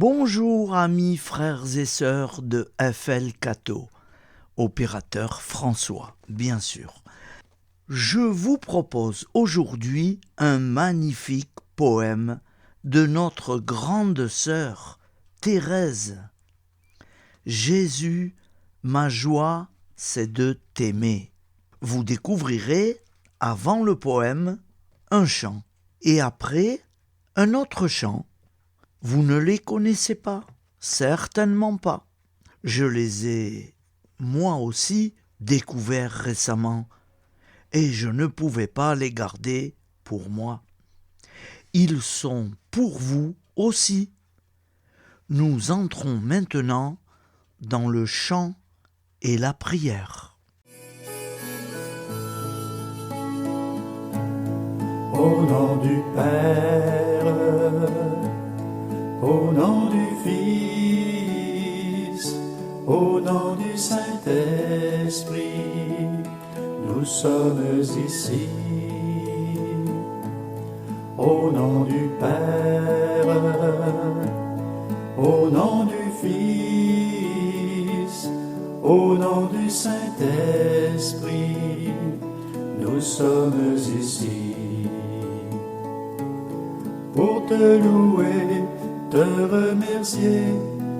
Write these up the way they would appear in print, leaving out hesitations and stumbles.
Bonjour amis, frères et sœurs de FL Cato, opérateur François, bien sûr. Je vous propose aujourd'hui un magnifique poème de notre grande sœur Thérèse. Jésus, ma joie, c'est de t'aimer. Vous découvrirez, avant le poème, un chant et après, un autre chant. Vous ne les connaissez pas? Certainement pas. Je les ai, moi aussi, découverts récemment et je ne pouvais pas les garder pour moi. Ils sont pour vous aussi. Nous entrons maintenant dans le chant et la prière. Au nom du Père, au nom du Fils, au nom du Saint-Esprit, nous sommes ici. Au nom du Père, au nom du Fils, au nom du Saint-Esprit, nous sommes ici. Pour te louer, te remercier,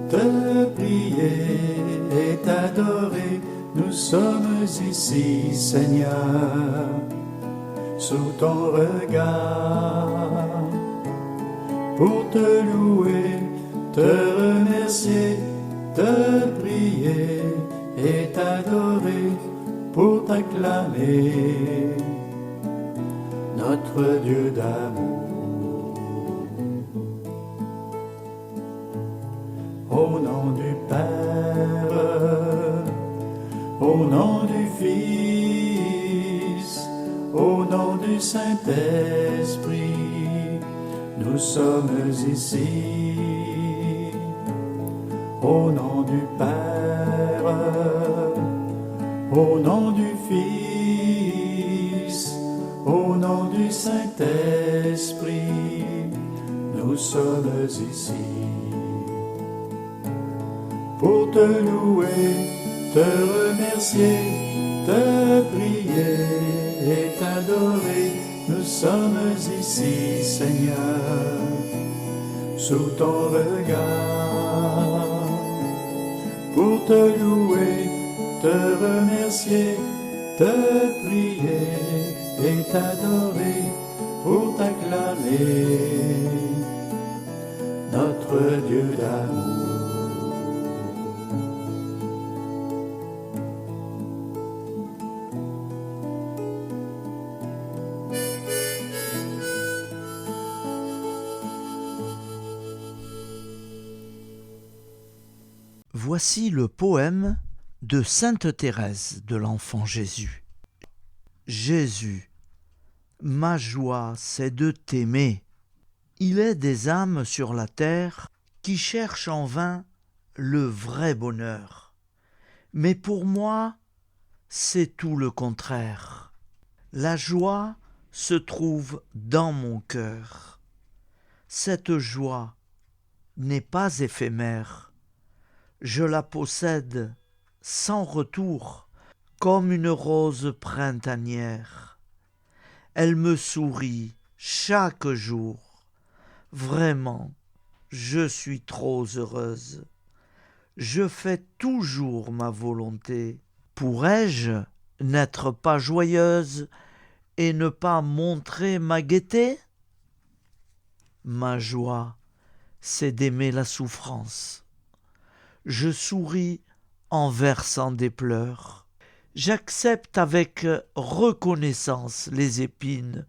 te prier et t'adorer, nous sommes ici, Seigneur, sous ton regard. Pour te louer, te remercier, te prier et t'adorer, pour t'acclamer, notre Dieu d'amour. Au nom du Père, au nom du Fils, au nom du Saint-Esprit, nous sommes ici. Au nom du Père, au nom du Fils, au nom du Saint-Esprit, nous sommes ici. Pour te louer, te remercier, te prier et t'adorer, nous sommes ici, Seigneur, sous ton regard. Pour te louer, te remercier, te prier et t'adorer, pour t'acclamer, notre Dieu d'amour. Voici le poème de Sainte Thérèse de l'Enfant Jésus. Jésus, ma joie, c'est de t'aimer. Il est des âmes sur la terre qui cherchent en vain le vrai bonheur. Mais pour moi, c'est tout le contraire. La joie se trouve dans mon cœur. Cette joie n'est pas éphémère. Je la possède sans retour, comme une rose printanière. Elle me sourit chaque jour. Vraiment, je suis trop heureuse. Je fais toujours ma volonté. Pourrais-je n'être pas joyeuse et ne pas montrer ma gaieté? Ma joie, c'est d'aimer la souffrance. Je souris en versant des pleurs. J'accepte avec reconnaissance les épines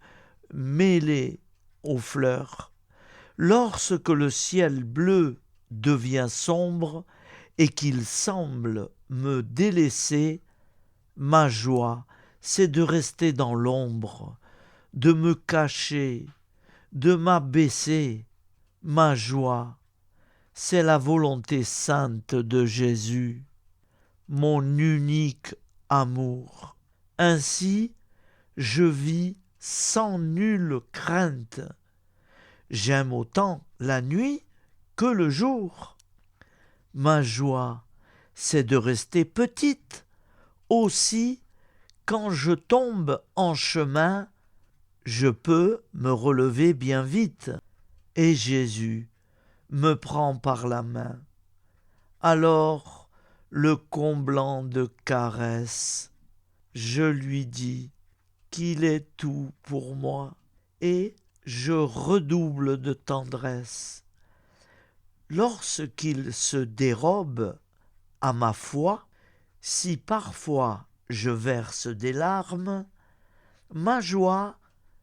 mêlées aux fleurs. Lorsque le ciel bleu devient sombre et qu'il semble me délaisser, ma joie, c'est de rester dans l'ombre, de me cacher, de m'abaisser. Ma joie, c'est la volonté sainte de Jésus, mon unique amour. Ainsi, je vis sans nulle crainte. J'aime autant la nuit que le jour. Ma joie, c'est de rester petite. Aussi, quand je tombe en chemin, je peux me relever bien vite. Et Jésus me prend par la main. Alors, le comblant de caresses, je lui dis qu'il est tout pour moi et je redouble de tendresse. Lorsqu'il se dérobe à ma foi, si parfois je verse des larmes, ma joie,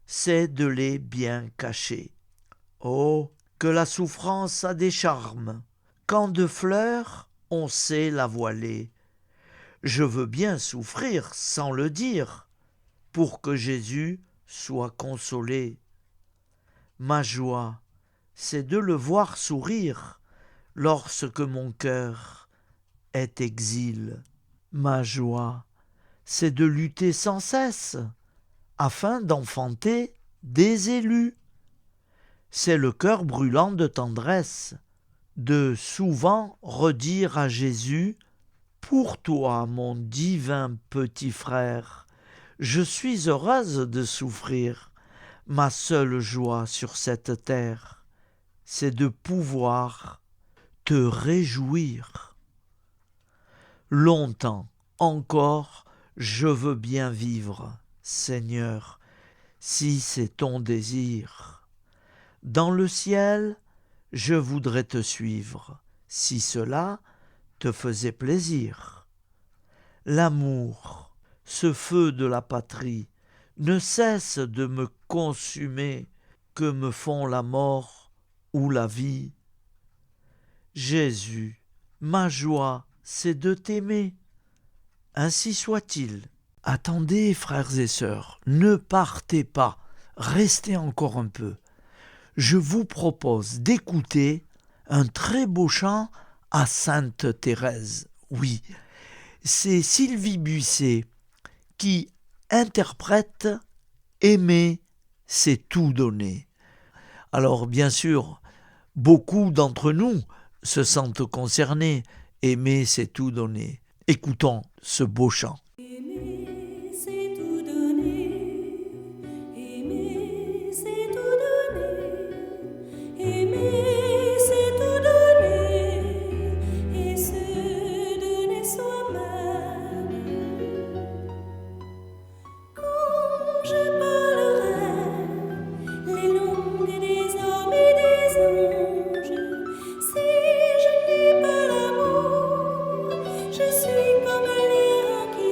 c'est de les bien cacher. Oh, que la souffrance a des charmes! Quand de fleurs, on sait la voiler. Je veux bien souffrir sans le dire, pour que Jésus soit consolé. Ma joie, c'est de le voir sourire lorsque mon cœur est exil. Ma joie, c'est de lutter sans cesse afin d'enfanter des élus. C'est le cœur brûlant de tendresse de souvent redire à Jésus: pour toi, mon divin petit frère, je suis heureuse de souffrir. Ma seule joie sur cette terre, c'est de pouvoir te réjouir. Longtemps encore, je veux bien vivre, Seigneur, si c'est ton désir. Dans le ciel, je voudrais te suivre, si cela te faisait plaisir. L'amour, ce feu de la patrie, ne cesse de me consumer, que me font la mort ou la vie. Jésus, ma joie, c'est de t'aimer. Ainsi soit-il. Attendez, frères et sœurs, ne partez pas, restez encore un peu. Je vous propose d'écouter un très beau chant à Sainte Thérèse. Oui, c'est Sylvie Buisset qui interprète « Aimer, c'est tout donner ». Alors bien sûr, beaucoup d'entre nous se sentent concernés. Aimer, c'est tout donner. Écoutons ce beau chant. Aimer, c'est tout donner. Aimer, c'est tout donner. Aimer, c'est tout donner. Et se donner soi-même. Quand je parlerai les langues des hommes et des anges, si je n'ai pas l'amour, je suis comme l'air qui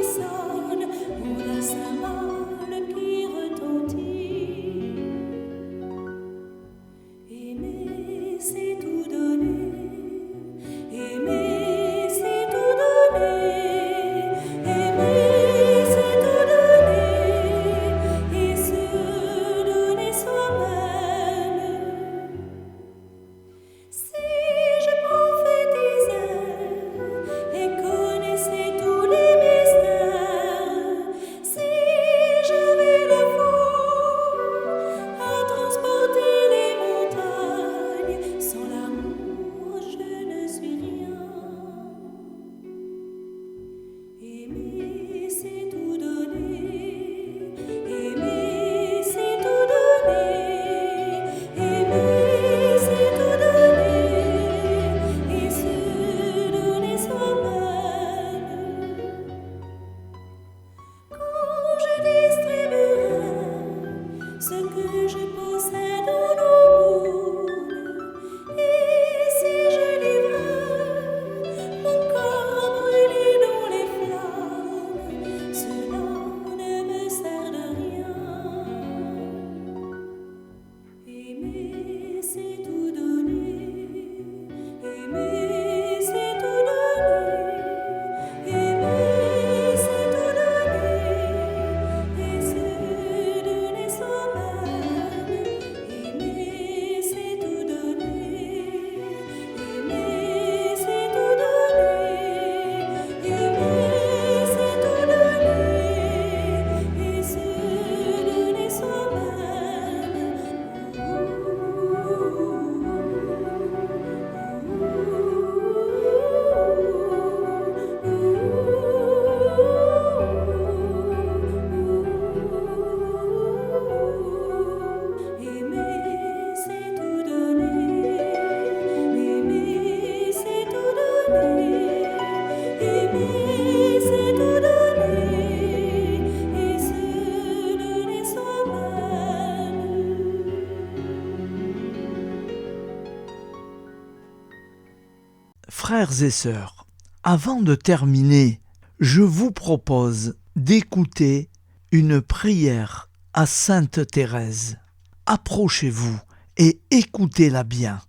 Frères et sœurs, avant de terminer, je vous propose d'écouter une prière à Sainte Thérèse. Approchez-vous et écoutez-la bien.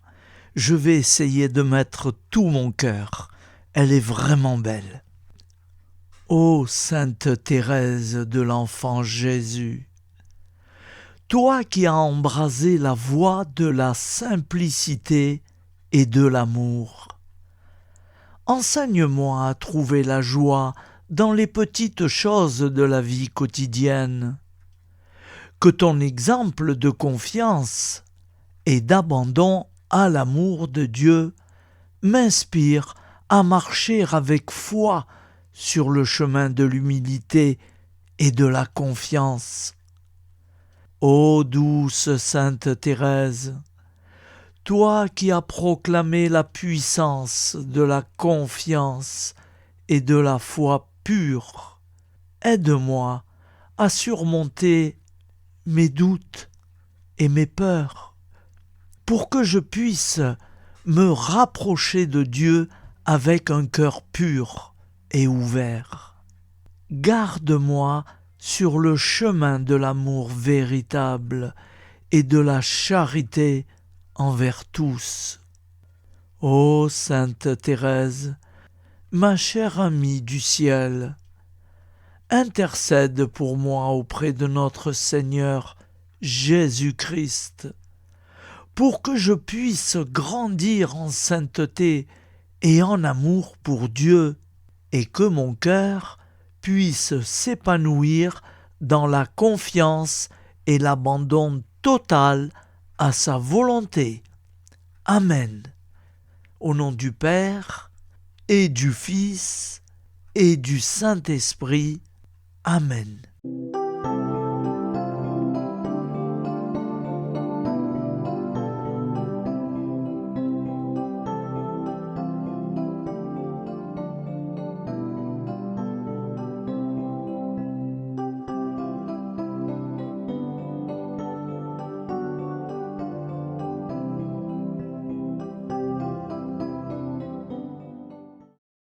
Je vais essayer de mettre tout mon cœur. Elle est vraiment belle. Ô Sainte Thérèse de l'Enfant Jésus, toi qui as embrasé la voie de la simplicité et de l'amour, enseigne-moi à trouver la joie dans les petites choses de la vie quotidienne. Que ton exemple de confiance et d'abandon à l'amour de Dieu m'inspire à marcher avec foi sur le chemin de l'humilité et de la confiance. Ô douce Sainte Thérèse, toi qui as proclamé la puissance de la confiance et de la foi pure, aide-moi à surmonter mes doutes et mes peurs, pour que je puisse me rapprocher de Dieu avec un cœur pur et ouvert. Garde-moi sur le chemin de l'amour véritable et de la charité envers tous. Ô Sainte Thérèse, ma chère amie du ciel, intercède pour moi auprès de notre Seigneur Jésus-Christ, pour que je puisse grandir en sainteté et en amour pour Dieu, et que mon cœur puisse s'épanouir dans la confiance et l'abandon total à sa volonté. Amen. Au nom du Père, et du Fils, et du Saint-Esprit. Amen.